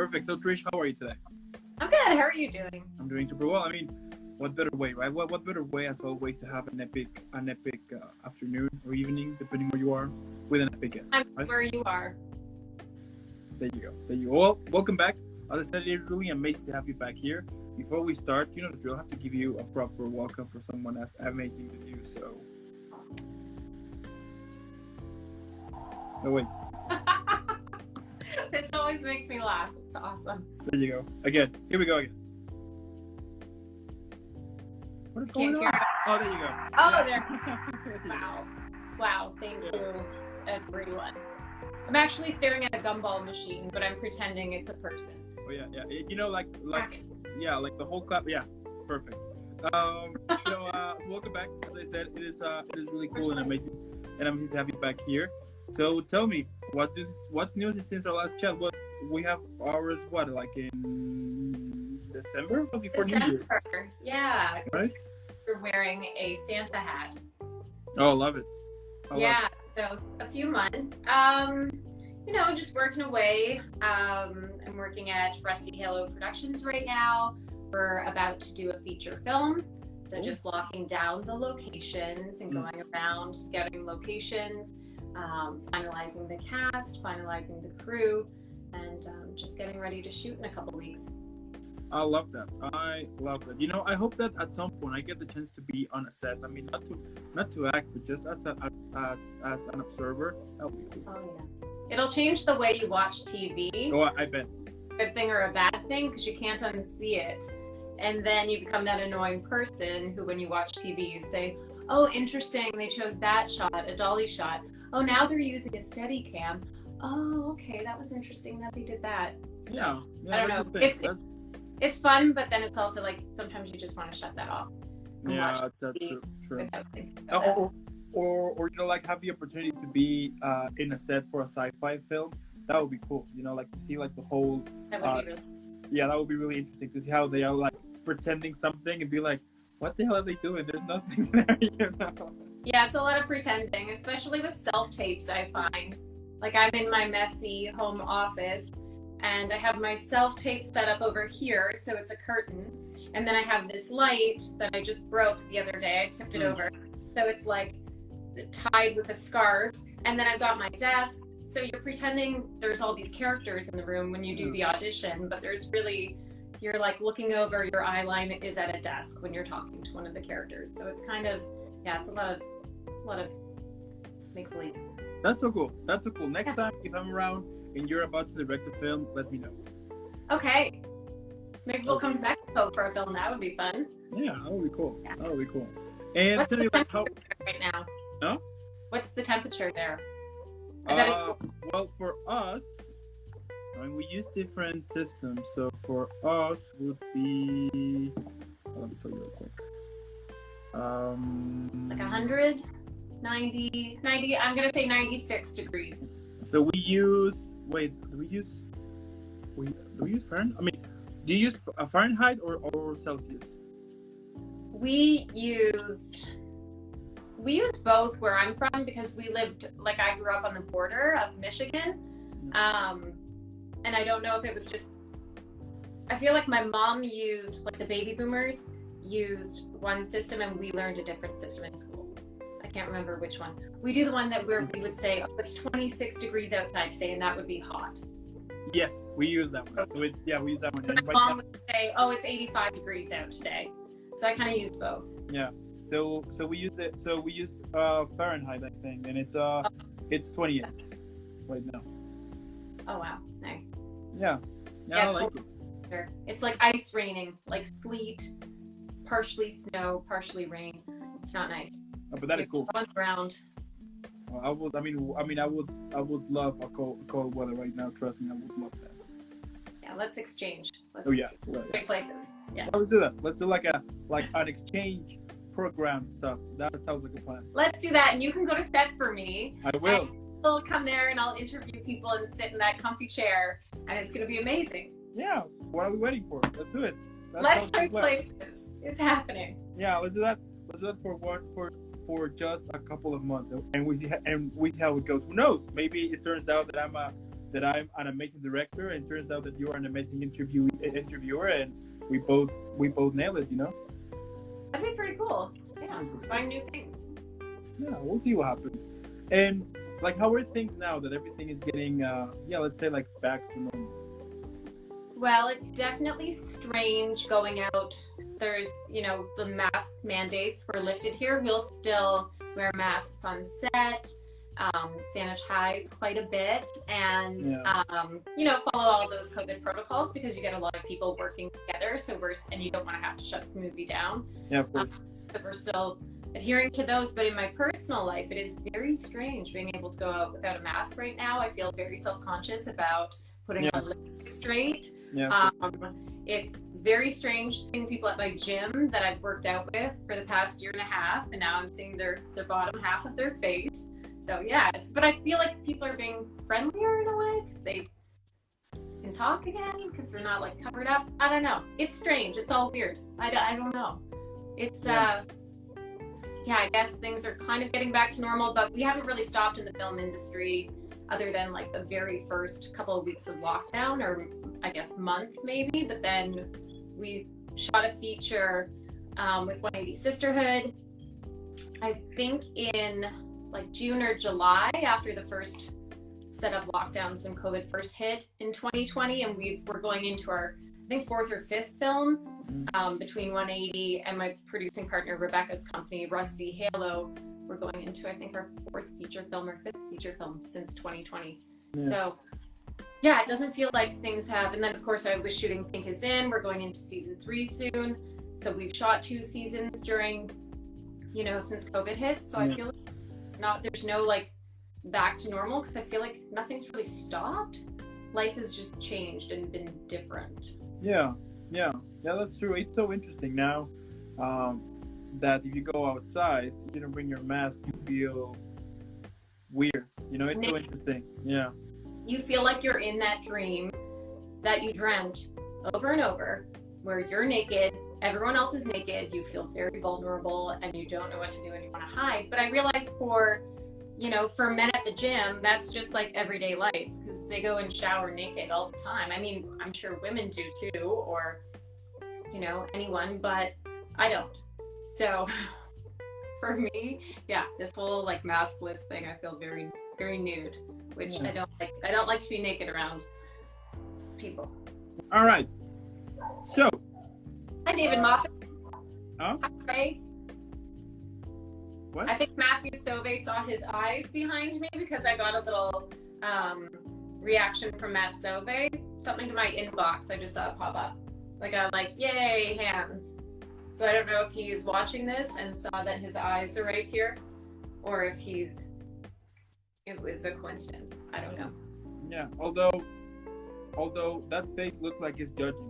Perfect. So Trish, how are you today? I'm good. How are you doing? I'm doing super well. I mean, what better way, right? What better way, as always, to have an epic afternoon or evening, depending where you are, with an epic guest. I'm Right? where you are. There you go. There you go. Well, welcome back. As I said, it's really amazing to have you back here. Before we start, you know the drill. I have to give you a proper welcome for someone as amazing as you. So, no wait. This always makes me laugh. It's awesome. There you go. Again. Here we go again. What is going on? Oh, there you go. Oh, there. Wow. Wow. Thank you, everyone. I'm actually staring at a gumball machine, but I'm pretending it's a person. Oh yeah. You know, like the whole clap. Yeah, perfect. So welcome back. As I said, it is really cool and amazing to have you back here. So tell me, what's new since our last chat? What we have ours? What, like in December? Well, before New Year. Yeah. Right. You're wearing a Santa hat. Oh, love it. So a few months. Just working away. I'm working at Rusty Halo Productions right now. We're about to do a feature film. So just locking down the locations and going around scouting locations, finalizing the cast, finalizing the crew, and just getting ready to shoot in a couple weeks. I love that. You know, I hope that at some point I get the chance to be on a set. I mean, not to act, but just as an observer. That would be cool. Oh yeah. It'll change the way you watch TV. Oh, I bet. Good thing or a bad thing, because you can't unsee it. And then you become that annoying person who, when you watch TV, you say, oh, interesting, they chose that shot, a dolly shot. Oh, now they're using a steady cam. Oh, okay, that was interesting that they did that. So, yeah, I don't know. It's fun, but then it's also like sometimes you just want to shut that off. Yeah, that's true. Or you know, like have the opportunity to be in a set for a sci-fi film. That would be cool. You know, like to see like the whole. That would be really. Yeah, that would be really interesting to see how they are like pretending something and be like, what the hell are they doing? There's nothing there, you know. Yeah, it's a lot of pretending, especially with self-tapes, I find. Like I'm in my messy home office and I have my self-tape set up over here, so it's a curtain. And then I have this light that I just broke the other day. I tipped it over. So it's like tied with a scarf. And then I've got my desk. So you're pretending there's all these characters in the room when you do the audition, but you're like looking over, your eye line is at a desk when you're talking to one of the characters. So it's kind of, it's a lot of make-believe. That's so cool. Next time, if I'm around and you're about to direct a film, let me know. Okay. Maybe we'll come to Mexico for a film. That would be fun. Yeah, that would be cool. Yeah. That would be cool. And what's the temperature how right now? Huh? What's the temperature there? Well, for us, I mean, we use different systems. So for us would be, let me tell you real quick. Like 100, 90, I'm going to say 96 degrees. So we use, do we use Fahrenheit? I mean, do you use Fahrenheit or Celsius? We used both where I'm from because I grew up on the border of Michigan. And I don't know if it was just, I feel like my mom used, like the baby boomers used one system and we learned a different system in school. I can't remember which one. We do the one where we would say, oh, it's 26 degrees outside today and that would be hot. Yes, we use that one. So we use that one. So my mom would say, oh, it's 85 degrees out today. So I kind of used both. Yeah. So we use Fahrenheit, I think, and it's 28 right now. Oh wow, nice. Yeah, I like it. It's like ice raining, like sleet. It's partially snow, partially rain. It's not nice. Oh, but that is cool. On the ground. Well, I would love a cold weather right now. Trust me, I would love that. Yeah, let's exchange. Big places. Yeah. Let's do that. Let's do like an exchange program stuff. That sounds like a plan. Let's do that, and you can go to set for me. I will. I'll come there and I'll interview people and sit in that comfy chair, and it's going to be amazing. Yeah. What are we waiting for? Let's do it. Let's trade places. It's happening. Yeah. Let's do that. Let's do that for just a couple of months, and we see how it goes. Who knows? Maybe it turns out that I'm that I'm an amazing director, and it turns out that you are an amazing interviewer, and we both nail it, you know. That'd be pretty cool. Yeah, find new things. Yeah, we'll see what happens. And like, how are things now that everything is getting, let's say like back to normal? Well, it's definitely strange going out. There's, the mask mandates were lifted here. We'll still wear masks on set, sanitize quite a bit, and, follow all those COVID protocols because you get a lot of people working together. And you don't want to have to shut the movie down. Yeah, of course. So we're still adhering to those. But in my personal life, it is very strange being able to go out without a mask right now. I feel very self-conscious about putting on lipstick straight. Yeah. It's very strange seeing people at my gym that I've worked out with for the past year and a half, and now I'm seeing their bottom half of their face. So yeah, but I feel like people are being friendlier in a way because they can talk again because they're not like covered up. I don't know. It's strange. It's all weird. I don't know. It's I guess things are kind of getting back to normal, but we haven't really stopped in the film industry other than like the very first couple of weeks of lockdown, or I guess month maybe. But then we shot a feature with 180 Sisterhood, I think in like June or July, after the first set of lockdowns when COVID first hit in 2020, and we're going into our, I think, fourth or fifth film between 180 and my producing partner Rebecca's company, Rusty Halo. We're going into, I think, our fourth feature film or fifth feature film since 2020. Yeah. So yeah, it doesn't feel like things have. And then of course I was shooting Pink is In. We're going into season 3 soon. So we've shot 2 seasons during, since COVID hit. So I feel like there's no like back to normal, because I feel like nothing's really stopped. Life has just changed and been different. Yeah, that's true. It's so interesting now that if you go outside, you don't bring your mask, you feel weird. It's so interesting. Yeah. You feel like you're in that dream that you dreamt over and over, where you're naked, everyone else is naked, you feel very vulnerable, and you don't know what to do and you want to hide. But I realize for men at the gym, that's just like everyday life, because they go and shower naked all the time. I mean, I'm sure women do too, or, anyone, but I don't. So for me, this whole like maskless thing, I feel very, very nude, which I don't like. I don't like to be naked around people. All right. So. Hi, David Moffat. Huh? Hi. What? I think Matthew Sauvé saw his eyes behind me because I got a little reaction from Matt Sauvé. Something to my inbox. I just saw it pop up. Yay, hands. So I don't know if he's watching this and saw that his eyes are right here, or if it was a coincidence. I don't know. Yeah, although that face looks like he's judging.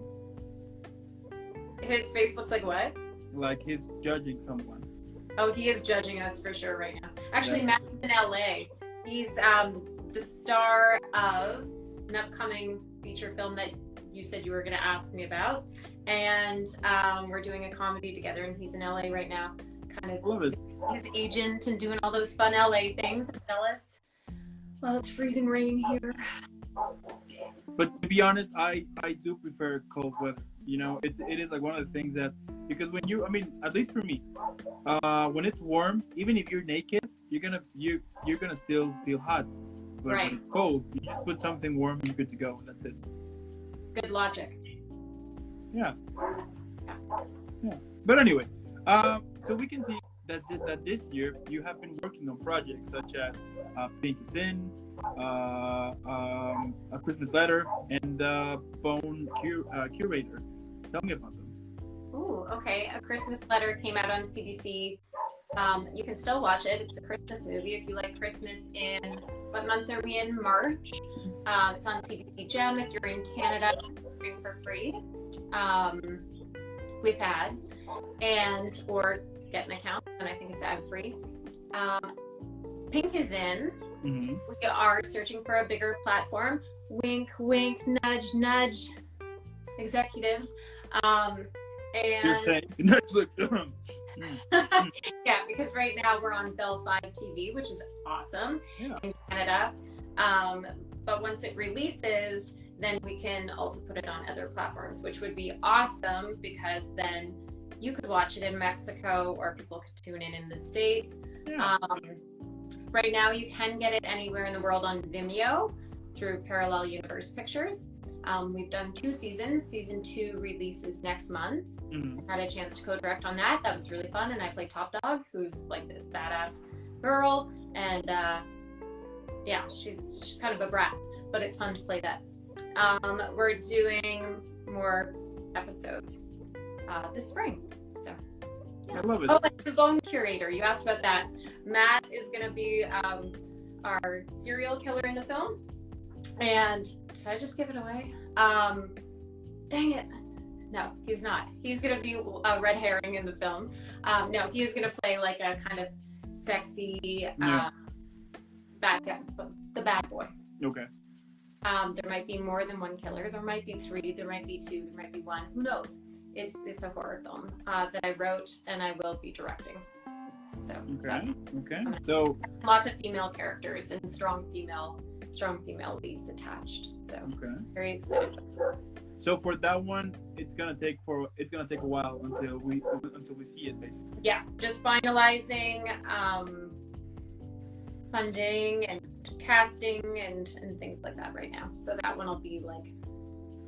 His face looks like what? Like he's judging someone. Oh, he is judging us for sure right now. Actually, Matt's in LA. He's the star of an upcoming feature film that you said you were going to ask me about. And we're doing a comedy together, and he's in LA right now. Kind of love it. His agent and doing all those fun LA things. I'm jealous. Well, it's freezing rain here. But to be honest, I do prefer cold weather. It is like one of the things that, because when at least for me, when it's warm, even if you're naked, you're gonna still feel hot. But when it's cold, you just put something warm, you're good to go. That's it. Good logic. Yeah. But anyway, so we can see that this year you have been working on projects such as Pink is In, A Christmas Letter, and Bone Curator. Tell me about them. Ooh, okay. A Christmas Letter came out on CBC. You can still watch it. It's a Christmas movie if you like Christmas. In what month are we in? March. It's on CBC Gem if you're in Canada, for free with ads, or get an account, and I think it's ad free. Pink is In. Mm-hmm. We are searching for a bigger platform. Wink, wink, nudge, nudge. Executives. And you're saying Netflix. Yeah, because right now we're on Bell 5 TV, which is awesome in Canada. But once it releases, then we can also put it on other platforms, which would be awesome because then you could watch it in Mexico or people could tune in the States. Yeah. Right now, you can get it anywhere in the world on Vimeo through Parallel Universe Pictures. We've done 2 seasons. Season 2 releases next month. Mm-hmm. Had a chance to co-direct on that. That was really fun. And I played Top Dog, who's like this badass girl. And yeah, she's kind of a brat, but it's fun to play that. We're doing more episodes this spring. So I love it. Oh, and the Bone Curator. You asked about that. Matt is going to be our serial killer in the film. And should I just give it away? Dang it. No, he's not. He's going to be a red herring in the film. No, he is going to play like a kind of sexy bad guy, the bad boy. Okay. There might be more than one killer. There might be 3. There might be 2. There might be 1. Who knows? It's a horror film that I wrote and I will be directing. So okay. So lots of female characters and strong female leads attached. So very excited. So for that one, it's gonna take a while until we see it, basically. Yeah, just finalizing funding and casting and things like that right now. So that one will be like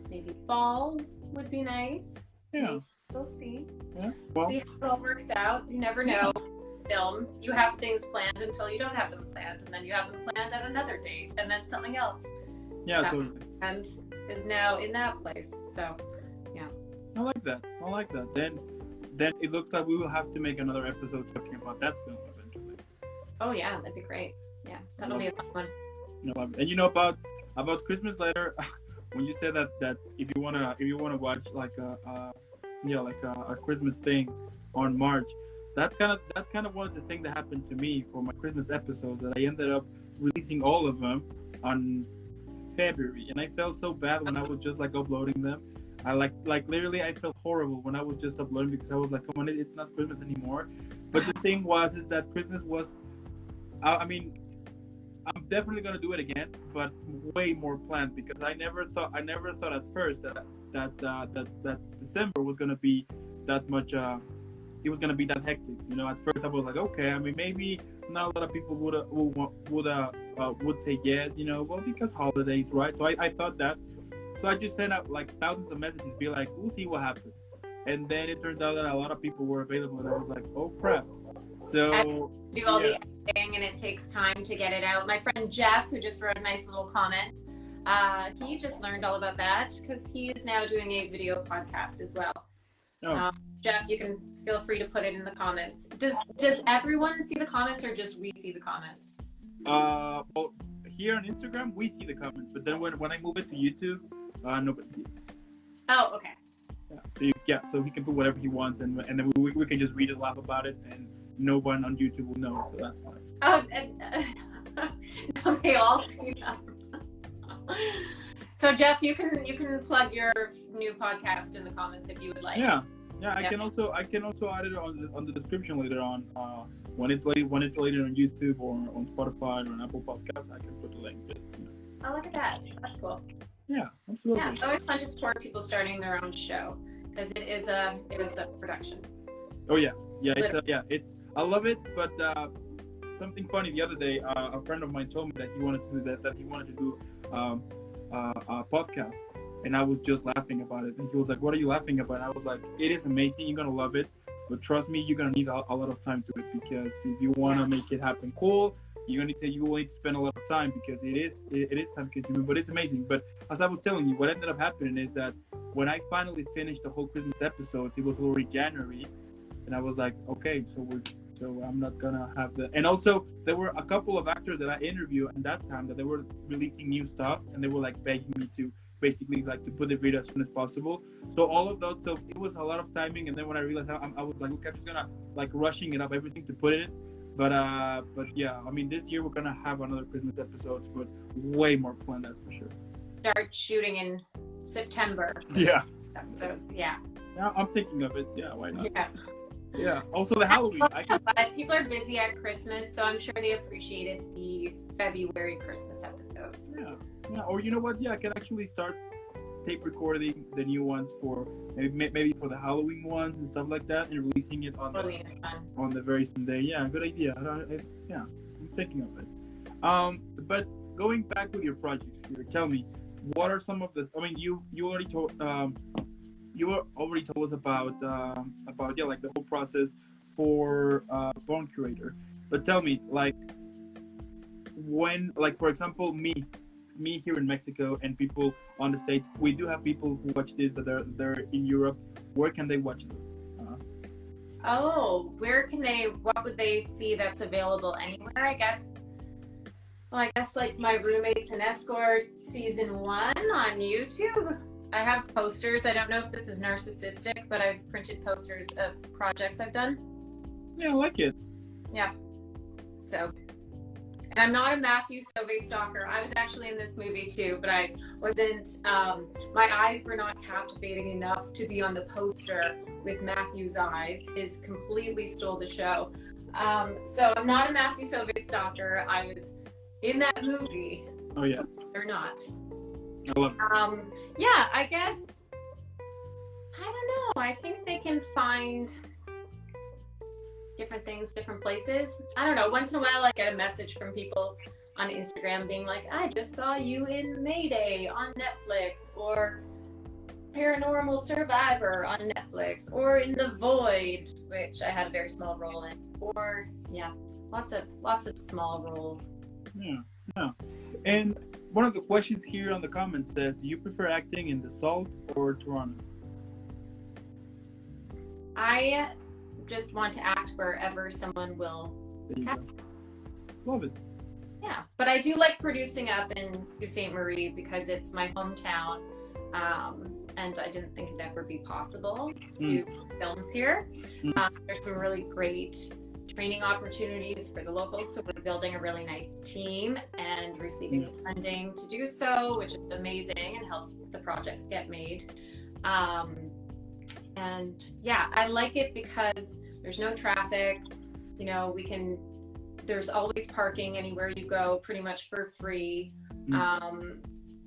maybe fall would be nice. Yeah, we'll see. Yeah, well, see how it all works out. You never know. Film, you have things planned until you don't have them planned, and then you have them planned at another date, and then something else. Yeah, totally. And is now in that place. So, yeah. I like that. Then it looks like we will have to make another episode talking about that film eventually. Oh yeah, that'd be great. Yeah, that'll be a fun one. No, and you know about Christmas Letter, when you said that if you wanna watch like a Christmas thing on March, that kind of was the thing that happened to me for my Christmas episodes, that I ended up releasing all of them on February, and I felt so bad when I was just like uploading them. I like literally I felt horrible when I was just uploading because I was like, come on, it's not Christmas anymore. But the thing is that Christmas was, I mean, I'm definitely gonna do it again, but way more planned, because I never thought at first that December was gonna be that much. It was gonna be that hectic. You know, at first I was like, okay, I mean, maybe not a lot of people would say yes. You know, well, because holidays, right? So I thought that. So I just sent out like thousands of messages, be like, we'll see what happens. And then it turns out that a lot of people were available, and I was like, oh crap. So do all the editing, and it takes time to get it out. My friend Jeff, who just wrote a nice little comment, he just learned all about that because he is now doing a video podcast as well. Oh. Jeff, you can feel free to put it in the comments. Does everyone see the comments, or just we see the comments? Well, here on Instagram we see the comments, but then when I move it to YouTube, nobody sees. Oh, okay. So he can put whatever he wants, and then we can just read and laugh about it, and no one on YouTube will know, so that's fine. Oh, and they all see them. So Jeff, you can plug your new podcast in the comments if you would like. Yeah. I can also add it on the description later on. When it's later on YouTube or on Spotify or on Apple Podcasts, I can put the link. Oh, look at that. That's cool. Yeah, absolutely. Yeah, it's always fun to support people starting their own show, because it is a production. Oh yeah. I love it, but something funny the other day, a friend of mine told me that he wanted to do a podcast, and I was just laughing about it, and he was like, what are you laughing about? And I was like, it is amazing, you're gonna love it, but trust me, you're gonna need a lot of time to it, because if you want to make it happen cool, you will need to spend a lot of time, because it is time consuming, but it's amazing. But as I was telling you, what ended up happening is that when I finally finished the whole Christmas episode, it was already January, and I was like, okay, so I'm not gonna have the. And also, there were a couple of actors that I interviewed at that time that they were releasing new stuff, and they were like begging me to basically like to put the video as soon as possible. So all of those, so it was a lot of timing. And then when I realized I was like, okay, I'm just gonna like rushing it up everything to put it in. But yeah, I mean, this year we're gonna have another Christmas episodes, but way more planned, that's for sure. Start shooting in September. Yeah. Episodes, yeah. Yeah, I'm thinking of it. Yeah, why not? Yeah. Yeah. Also the Halloween. But people are busy at Christmas, so I'm sure they appreciated the February Christmas episodes. Yeah. Yeah. Or you know what? Yeah, I can actually start tape recording the new ones for maybe for the Halloween ones and stuff like that, and releasing it on the very same day. Yeah, good idea. Yeah, I'm thinking of it. But going back with your projects here, tell me, what are some of this? I mean, you already told us about yeah, like the whole process for Born Curator. But tell me, like, when, like, for example, me here in Mexico and people on the States, we do have people who watch this that they're in Europe. Where can they watch this? What would they see that's available anywhere? I guess like My Roommates and Escort season 1 on YouTube. I have posters. I don't know if this is narcissistic, but I've printed posters of projects I've done. Yeah, I like it. Yeah. So, and I'm not a Matthew Sauvé stalker. I was actually in this movie too, but I wasn't, my eyes were not captivating enough to be on the poster with Matthew's eyes. His completely stole the show. So I'm not a Matthew Sauvé stalker. I was in that movie. Oh yeah. Or not. I love it. Yeah, I guess, I don't know. I think they can find different things, different places. I don't know. Once in a while, I get a message from people on Instagram being like, I just saw you in Mayday on Netflix, or Paranormal Survivor on Netflix, or in The Void, which I had a very small role in, or yeah, lots of small roles. Yeah. And one of the questions here on the comments says, do you prefer acting in the Salt or Toronto? I just want to act wherever someone will cast. Love it. Yeah, but I do like producing up in Sault Ste. Marie because it's my hometown, and I didn't think it'd ever be possible to do films here. There's some really great training opportunities for the locals, so we're building a really nice team and receiving the funding to do so, which is amazing and helps the projects get made. And yeah, I like it because there's no traffic, you know, there's always parking anywhere you go, pretty much for free.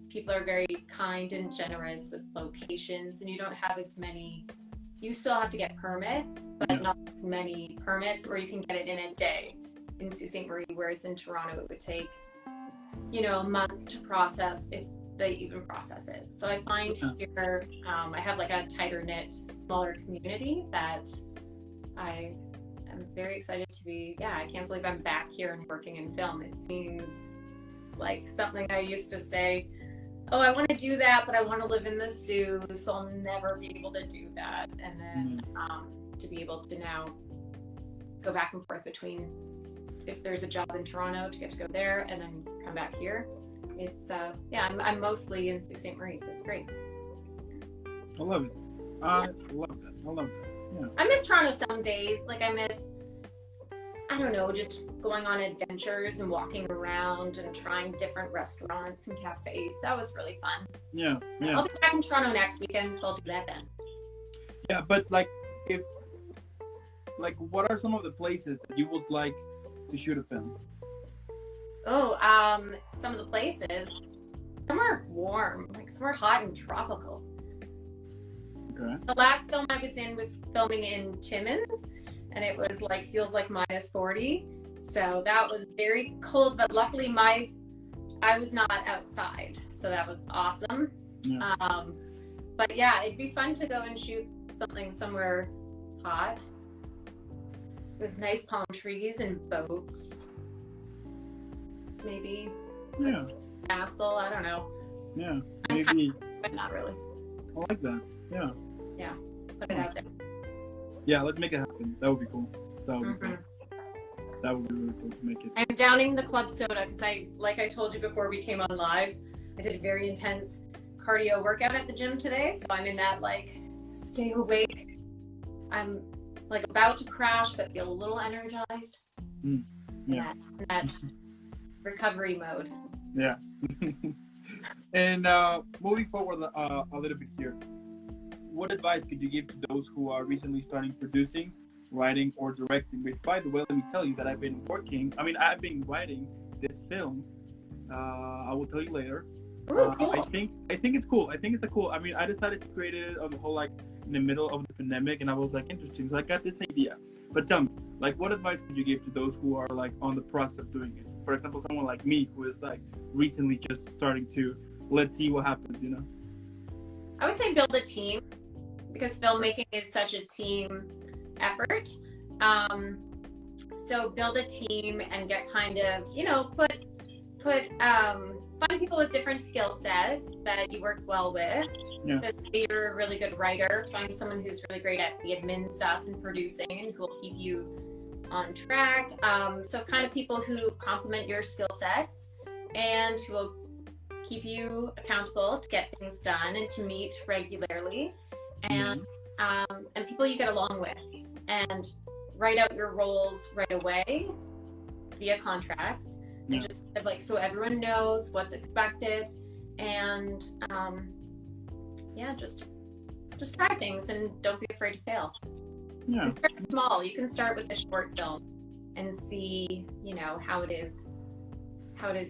People are very kind and generous with locations, and you don't have as many, you still have to get permits, but not as many permits, or you can get it in a day in Sault Ste. Marie, whereas in Toronto it would take, you know, a month to process if they even process it. So I find here, I have like a tighter knit, smaller community that I am very excited to be. Yeah, I can't believe I'm back here and working in film. It seems like something I used to say, oh, I want to do that, but I want to live in the Sioux, so I'll never be able to do that. And then to be able to now go back and forth between, if there's a job in Toronto, to get to go there and then come back here. It's yeah, I'm mostly in Sault Ste. Marie, so it's great. I love it. I love that. Yeah. I miss Toronto some days. Like I miss, I don't know, just going on adventures and walking around and trying different restaurants and cafes. That was really fun. Yeah. I'll be back in Toronto next weekend, so I'll do that then. Yeah, but like, what are some of the places that you would like to shoot a film? Oh, some of the places. Some are warm, like some are hot and tropical. Okay. The last film I was in was filming in Timmins, and it was like, feels like minus 40. So that was very cold, but luckily I was not outside, so that was awesome. Yeah. But yeah, it'd be fun to go and shoot something somewhere hot with nice palm trees and boats. Maybe. Yeah. Castle, I don't know. Yeah. Maybe. But not really. I like that. Yeah. Yeah. Put it out there. Yeah, let's make it happen. That would be cool. That would be cool. That would be really cool to make it. I'm downing the club soda because like I told you before we came on live, I did a very intense cardio workout at the gym today. So I'm in that like stay awake. I'm like about to crash, but feel a little energized. Yeah. That recovery mode. Yeah. And moving forward a little bit here, what advice could you give to those who are recently starting producing writing or directing. Which, by the way, let me tell you that I've been writing this film. I will tell you later. Ooh, cool. I think it's cool. I think it's a cool. I mean, I decided to create it on the whole like in the middle of the pandemic, and I was like interesting. So I got this idea. But tell me, like, what advice would you give to those who are like on the process of doing it? For example, someone like me who is like recently just starting to let's see what happens. You know. I would say build a team, because filmmaking is such a team effort. So build a team and get kind of, you know, find people with different skill sets that you work well with. Yeah. So if you're a really good writer, find someone who's really great at the admin stuff and producing and who will keep you on track. So kind of people who complement your skill sets and who will keep you accountable to get things done and to meet regularly, and people you get along with, and write out your roles right away via contracts, and just like so everyone knows what's expected, and just try things and don't be afraid to fail. Yeah. Start small. You can start with a short film and see, you know, how it is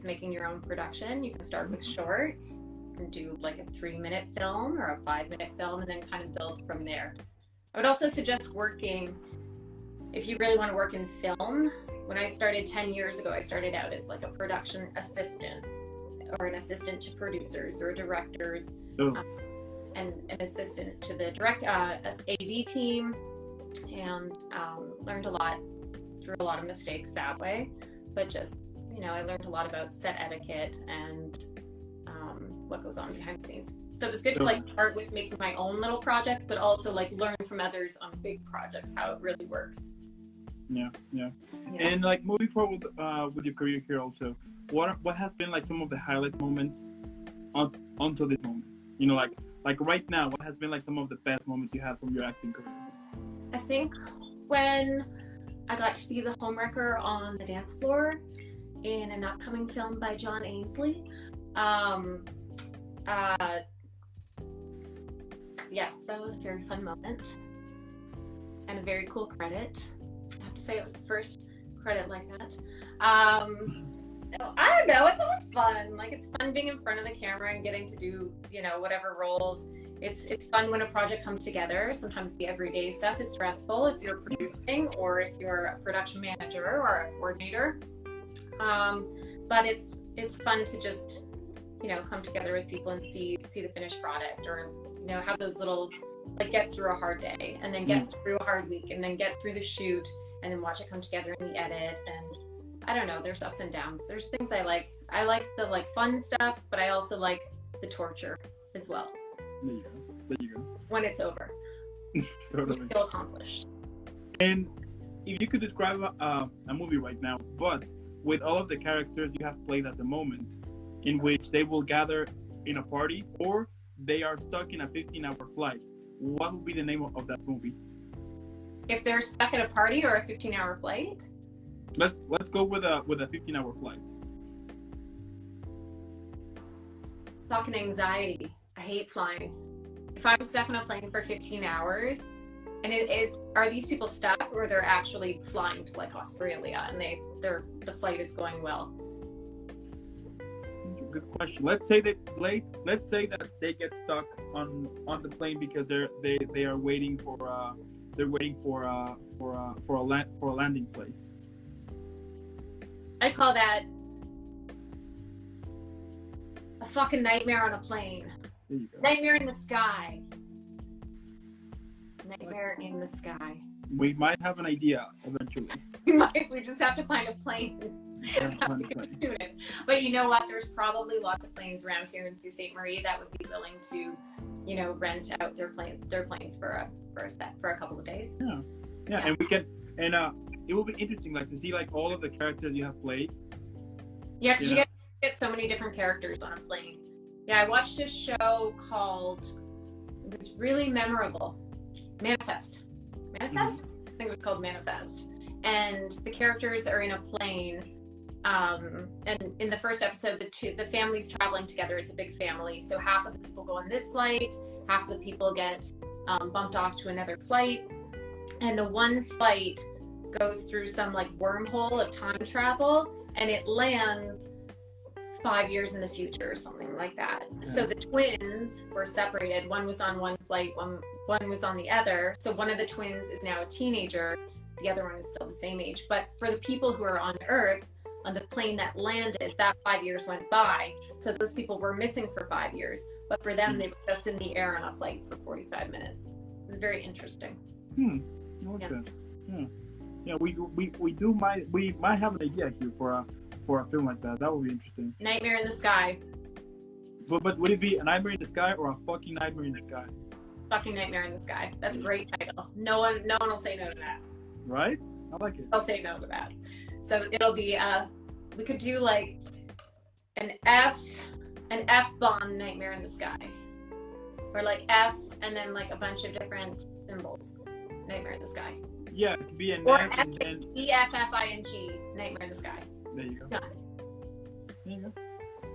making your own production. You can start with shorts and do like a 3-minute film or a 5-minute film, and then kind of build from there. I would also suggest working, if you really want to work in film. When I started 10 years ago, I started out as like a production assistant or an assistant to producers or directors, and an assistant to the AD team, and learned a lot through a lot of mistakes that way. But just, you know, I learned a lot about set etiquette and what goes on behind the scenes. So it was good to like start with making my own little projects, but also like learn from others on big projects how it really works. Yeah. And like moving forward with your career here also, what has been like some of the highlight moments until this moment? You know, like right now, what has been like some of the best moments you had from your acting career? I think when I got to be the homewrecker on the dance floor in an upcoming film by John Ainsley. Yes, that was a very fun moment and a very cool credit. I have to say it was the first credit like that. I don't know, it's all fun. Like, it's fun being in front of the camera and getting to do, you know, whatever roles. It's fun when a project comes together. Sometimes the everyday stuff is stressful if you're producing or if you're a production manager or a coordinator. But it's fun to just, you know, come together with people and see the finished product, or, you know, have those little, like, get through a hard day and then get through a hard week and then get through the shoot and then watch it come together in the edit. And I don't know, there's ups and downs. There's things I like the like fun stuff, but I also like the torture as well. There you go. When it's over. Totally. You feel accomplished. And if you could describe a movie right now, but with all of the characters you have played at the moment, in which they will gather in a party or they are stuck in a 15-hour flight, what would be the name of that movie? If they're stuck at a party or a 15-hour flight? Let's go with a 15-hour flight. Fucking anxiety. I hate flying. If I'm stuck on a plane for 15 hours, and are these people stuck, or they're actually flying to like Australia and the flight is going well? Good question. Let's say that they get stuck on the plane because they are waiting for a landing place. I call that a fucking nightmare on a plane. There you go. Nightmare in the sky. Nightmare in the sky. We might have an idea eventually. We just have to find a plane. But you know what? There's probably lots of planes around here in Sault Ste. Marie that would be willing to, you know, rent out their planes for a couple of days. Yeah. And we can, and it will be interesting, like, to see like all of the characters you have played. Yeah, because you get so many different characters on a plane. Yeah, I watched a show called, it was really memorable, Manifest. Manifest? I think it was called Manifest. And the characters are in a plane. And in the first episode, the family's traveling together. It's a big family. So half of the people go on this flight, half of the people get bumped off to another flight. and the one flight goes through some like wormhole of time travel, and it lands 5 years in the future or something like that. Yeah. So the twins were separated. One was on one flight, one was on the other. So one of the twins is now a teenager. The other one is still the same age. But for the people who are on Earth, on the plane that landed, that 5 years went by. So those people were missing for 5 years. But for them, they were just in the air on a flight for 45 minutes. It was very interesting. Okay. Yeah. We might have an idea here for a film like that. That would be interesting. Nightmare in the Sky. But would it be a Nightmare in the Sky or a fucking Nightmare in the Sky? Fucking Nightmare in the Sky. That's a great title. No one will say no to that. Right? I like it. I'll say no to that. So it'll be we could do like an F-bomb Nightmare in the Sky. Or like F and then like a bunch of different symbols. Nightmare in the Sky. Yeah, it could be an or F and then E-F-F-I-N-G, Nightmare in the Sky. There you go. Done. There you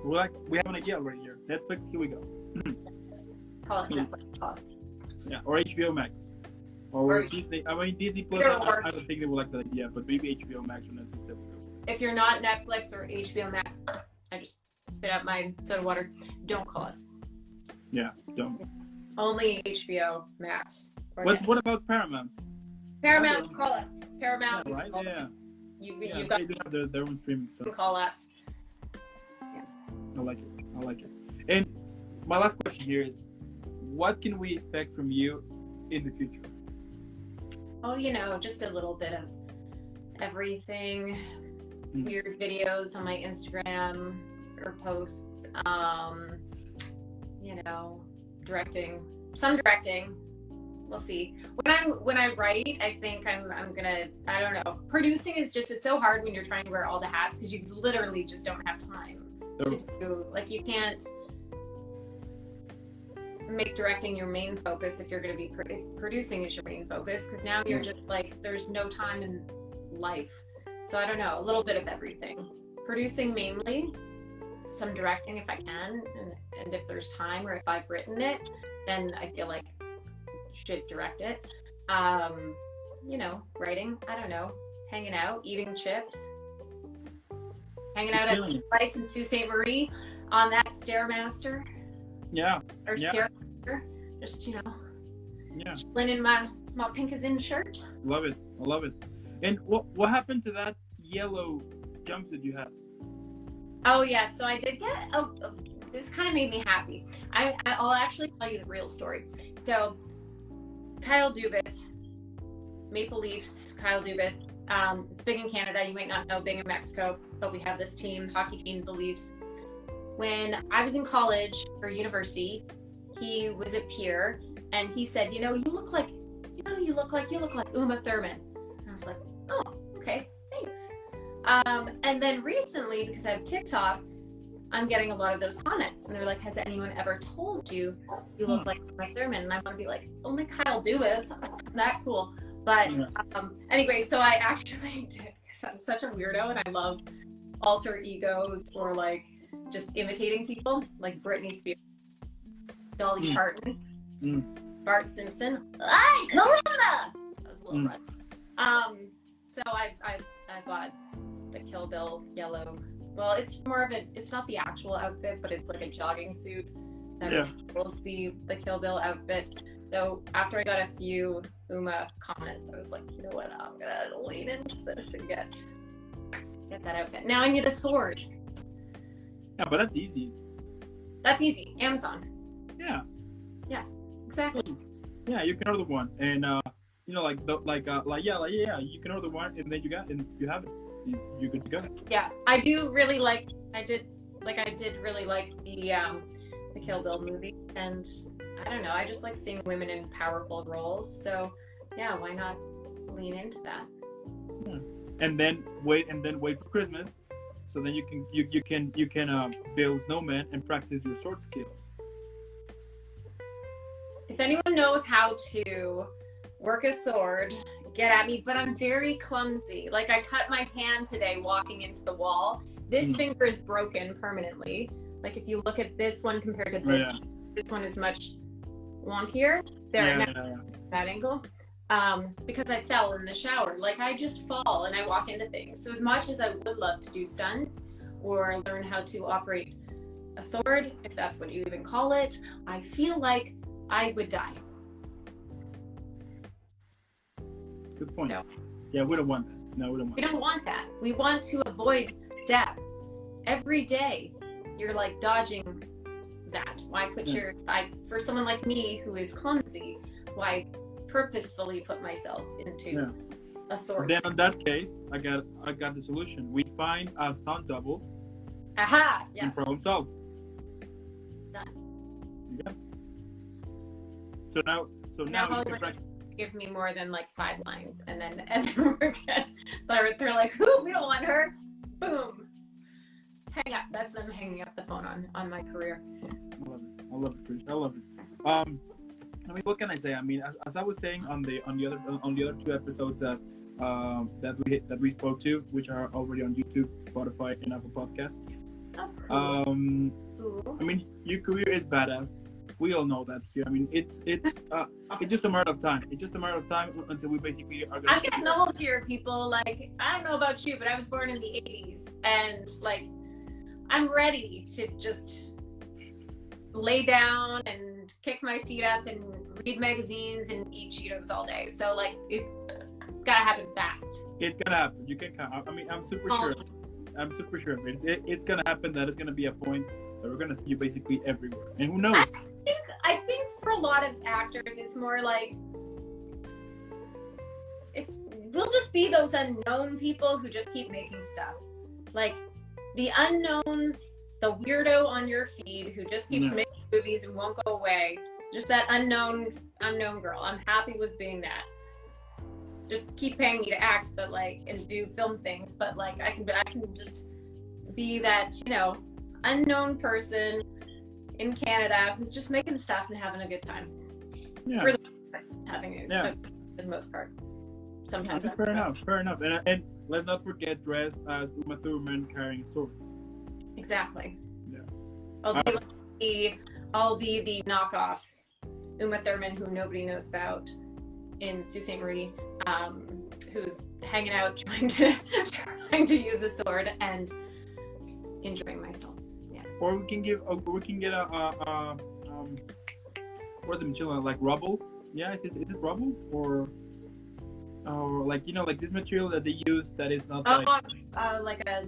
go. We have an idea right here. Netflix, here we go. Call us Netflix. Call us. Yeah, or HBO Max. Or Disney. I mean, Disney Plus, I don't think they would like that idea, but maybe HBO Max or Netflix. There we go. If you're not Netflix or HBO Max, I just spit out my soda water. Don't call us. Yeah, don't. Only HBO Max. What about Paramount? Paramount, call us. Paramount, yeah, right? Yeah. You've got they do have their own streaming stuff. You can call us. Yeah. I like it. And my last question here is, what can we expect from you in the future? Oh, just a little bit of everything. Weird videos on my Instagram or posts. Directing. Some directing. We'll see. When I write, I think I'm gonna, I don't know. Producing is just, it's so hard when you're trying to wear all the hats because you literally just don't have time to do, like, you can't make directing your main focus if you're going to be producing is your main focus, because now you're just like, there's no time in life. So I don't know, a little bit of everything. Producing mainly, some directing if I can, and if there's time or if I've written it, then I feel like should direct it. Writing, I don't know, hanging out, eating chips, hanging out at Life in Sault Ste. Marie on that Stairmaster. Yeah. Or Stairmaster. Just, chilling in my Pinkazin shirt. Love it. I love it. And what happened to that yellow jumpsuit you had? Oh yeah, so I did get. This kind of made me happy. I'll actually tell you the real story. So, Kyle Dubas, Maple Leafs, Kyle Dubas. It's big in Canada. You might not know, big in Mexico, but we have this team, hockey team, the Leafs. When I was in college or university, he was a peer, and he said, you look like Uma Thurman. And I was like, oh, okay, thanks. And then recently, because I have TikTok, I'm getting a lot of those comments, and they're like, has anyone ever told you look like Uma Thurman? And I want to be like, only Kyle Dubas. That cool. But anyway, so I actually did, because I'm such a weirdo and I love alter egos or like just imitating people, like Britney Spears, Dolly Parton, Bart Simpson. Ay, Corona! That was a little rough. So I bought the Kill Bill yellow. Well, it's more of it's not the actual outfit, but it's like a jogging suit that resembles the Kill Bill outfit. So after I got a few Uma comments, I was like, you know what, I'm gonna lean into this and get that outfit. Now I need a sword. Yeah, but that's easy. That's easy. Amazon. Yeah. Yeah, exactly. Yeah, you can order one, and you can order one, and then you have it. You're good to go. Yeah, I did really like the Kill Bill movie, and I don't know, I just like seeing women in powerful roles. So yeah, why not lean into that? And then wait for Christmas, so then you can build snowmen and practice your sword skills. If anyone knows how to work a sword, get at me, but I'm very clumsy. Like, I cut my hand today walking into the wall. This finger is broken permanently. Like, if you look at this one compared to this, this one is much wonkier. That angle. because I fell in the shower. Like, I just fall and I walk into things. So as much as I would love to do stunts or learn how to operate a sword, if that's what you even call it, I feel like I would die. Good point. No. Yeah, we don't want that. No, we don't want We don't want that. We want to avoid death. Every day, you're like dodging that. Why put for someone like me who is clumsy, why purposefully put myself into a sword? Then in that case, I got the solution. We find a stunt double. Aha! Yes. And problem solved. Done. Yeah. So now you can practice. Give me more than like 5 lines, and then we're good. They're like, "Who? We don't want her." Boom. Hang up. That's them hanging up the phone on my career. I love it, Trish. I love it. I mean, what can I say? I mean, as I was saying on the other 2 episodes that we spoke to, which are already on YouTube, Spotify, and Apple Podcasts. Oh, cool. I mean, your career is badass. We all know that here. I mean, it's just a matter of time. It's just a matter of time until we basically are. I'm getting old here, people. Like, I don't know about you, but I was born in the 80s, and like, I'm ready to just lay down and kick my feet up and read magazines and eat Cheetos all day. So like, it's gotta happen fast. It's gonna happen. You can count. I mean, I'm super sure. I'm super sure. It's gonna happen. That is gonna be a point that we're gonna see you basically everywhere. And who knows? I think for a lot of actors, it's more like we'll just be those unknown people who just keep making stuff. Like the unknowns, the weirdo on your feed who just keeps making movies and won't go away. Just that unknown girl. I'm happy with being that. Just keep paying me to act, but like, and do film things. But like, I can just be that, unknown person in Canada who's just making stuff and having a good time. Yeah. For the most part. Sometimes. Fair enough. And let's not forget dressed as Uma Thurman carrying a sword. Exactly. Yeah. I'll be the knockoff Uma Thurman who nobody knows about in Sault Ste. Marie, who's hanging out trying to use a sword and enjoying myself. Yeah. Or we can get what's the material, like rubble? Yeah, is it rubble or like like this material that they use that is not like a.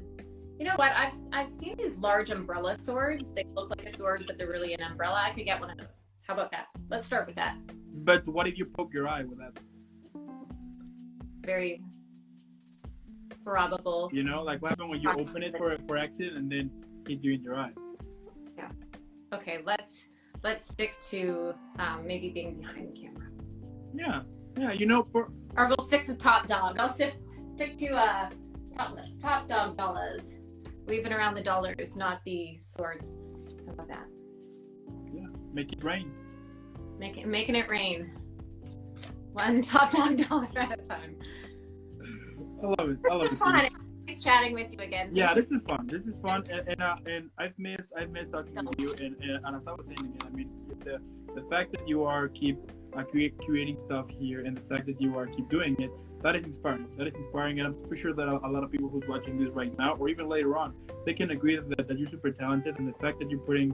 You know what? I've seen these large umbrella swords. They look like a sword, but they're really an umbrella. I could get one of those. How about that? Let's start with that. But what if you poke your eye with that? Very probable. Like what happened when you open it for accident and then hit you in your eye? Yeah. Okay. Let's stick to maybe being behind the camera. Yeah. Or we'll stick to top dog. I'll stick to top dog dollars. Weaving around the dollars, not the swords. How about that? Yeah. Make it rain. Making it rain. One top dog dollar at a time. I love it. It's fun. It's chatting with you again. Yeah, this is fun. And I've missed talking with you. And as I was saying again, I mean, the fact that you are keep creating stuff here, and the fact that you are keep doing it, that is inspiring. And I'm pretty sure that a lot of people who's watching this right now, or even later on, they can agree that you're super talented, and the fact that you're doing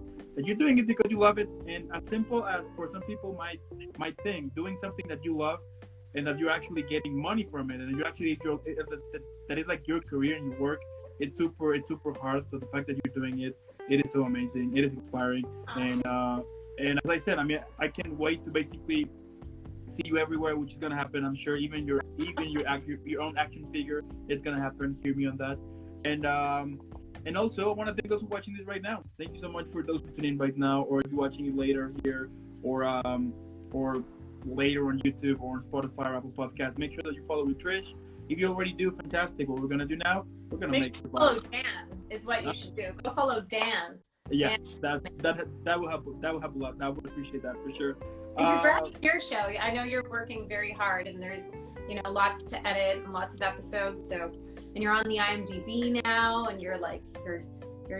it because you love it. And as simple as for some people might think, doing something that you love and that you're actually getting money from it, and you're actually that is like your career and your work. It's super hard. So the fact that you're doing it is so amazing. It is inspiring. And as I said, I mean, I can't wait to basically see you everywhere, which is gonna happen. I'm sure even your own action figure, it's gonna happen. Hear me on that. And also I want to thank those who are watching this right now. Thank you so much for those who tune in right now, or if you're watching it later here, or later on YouTube or on Spotify or Apple Podcasts. Make sure that you follow with Trish. If you already do, fantastic. What we're gonna do now, we're gonna make follow Dan is what you should do. Go follow Dan. Yeah, Dan. that will help. That will help a lot. I would appreciate that for sure. Congrats on your show. I know you're working very hard, and there's lots to edit and lots of episodes. So, and you're on the IMDb now, and you're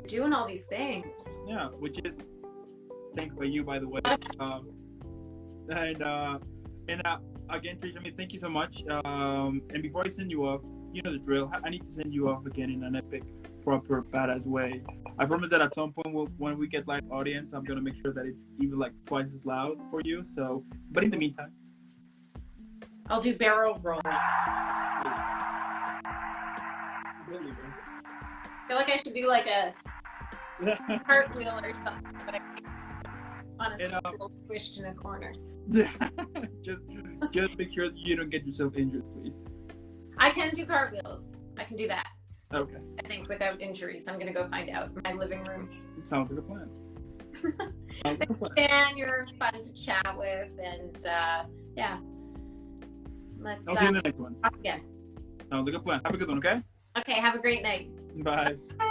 doing all these things. Yeah, which is thanks by you, by the way. And again, Trish, I mean, thank you so much. And before I send you off, you know the drill. I need to send you off again in an epic, proper, badass way. I promise that at some point, when we get live audience, I'm gonna make sure that it's even like twice as loud for you. So, but in the meantime, I'll do barrel rolls. really, I feel like I should do like a cartwheel or something, but I can't on a stool squished in a corner. just make sure you don't get yourself injured, please. I can do cartwheels. I can do that. Okay. I think without injuries. I'm gonna go find out in my living room. Sounds like a plan. And you're fun to chat with, and yeah. Let's I'll see you in the next one. talk again. Sounds like a plan. Have a good one, okay? Okay, have a great night. Bye. Bye.